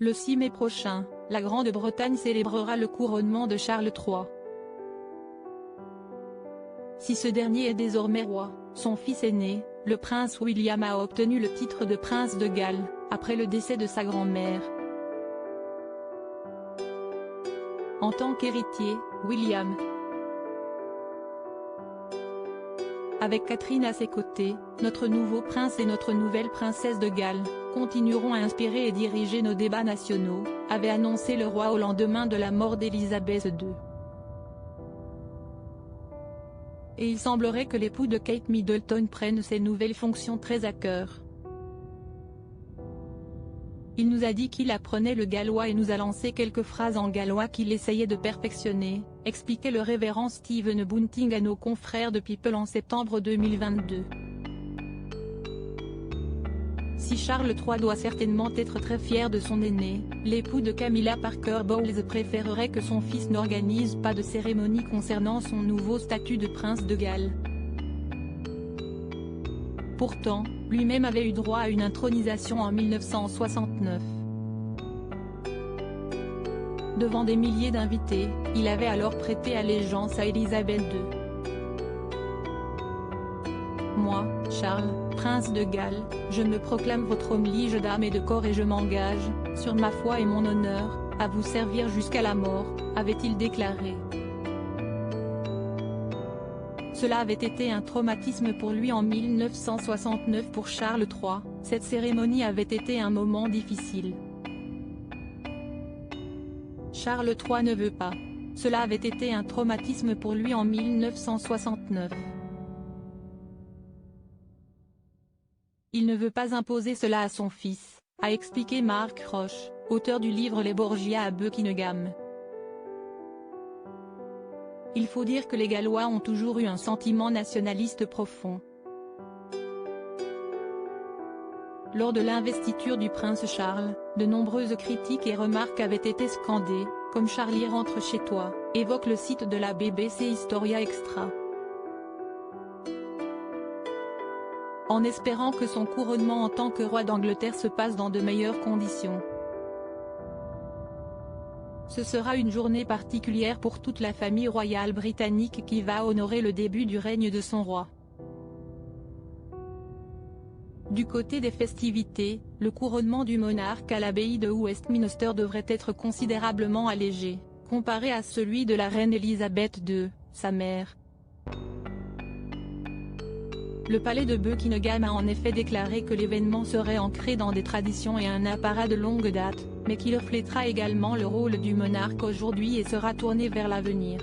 Le 6 mai prochain, la Grande-Bretagne célébrera le couronnement de Charles III. Si ce dernier est désormais roi, son fils aîné, le prince William a obtenu le titre de prince de Galles, après le décès de sa grand-mère. En tant qu'héritier, William, avec Catherine à ses côtés, notre nouveau prince et notre nouvelle princesse de Galles, continueront à inspirer et diriger nos débats nationaux, avait annoncé le roi au lendemain de la mort d'Élisabeth II. Et il semblerait que l'époux de Kate Middleton prenne ces nouvelles fonctions très à cœur. Il nous a dit qu'il apprenait le gallois et nous a lancé quelques phrases en gallois qu'il essayait de perfectionner, expliquait le révérend Stephen Bunting à nos confrères de People en septembre 2022. Si Charles III doit certainement être très fier de son aîné, l'époux de Camilla Parker Bowles préférerait que son fils n'organise pas de cérémonie concernant son nouveau statut de prince de Galles. Pourtant, lui-même avait eu droit à une intronisation en 1969. Devant des milliers d'invités, il avait alors prêté allégeance à Élisabeth II. Moi, Charles, prince de Galles, je me proclame votre homme lige d'âme et de corps et je m'engage, sur ma foi et mon honneur, à vous servir jusqu'à la mort, avait-il déclaré. Cela avait été un traumatisme pour lui en 1969 pour Charles III, cette cérémonie avait été un moment difficile. Charles III ne veut pas. Cela avait été un traumatisme pour lui en 1969. Il ne veut pas imposer cela à son fils, a expliqué Mark Roche, auteur du livre Les Borgia à Buckingham. Il faut dire que les Gallois ont toujours eu un sentiment nationaliste profond. Lors de l'investiture du prince Charles, de nombreuses critiques et remarques avaient été scandées, comme Charlie rentre chez toi, évoque le site de la BBC Historia Extra. En espérant que son couronnement en tant que roi d'Angleterre se passe dans de meilleures conditions. Ce sera une journée particulière pour toute la famille royale britannique qui va honorer le début du règne de son roi. Du côté des festivités, le couronnement du monarque à l'abbaye de Westminster devrait être considérablement allégé, comparé à celui de la reine Élisabeth II, sa mère. Le palais de Buckingham a en effet déclaré que l'événement serait ancré dans des traditions et un apparat de longue date, mais qu'il reflètera également le rôle du monarque aujourd'hui et sera tourné vers l'avenir.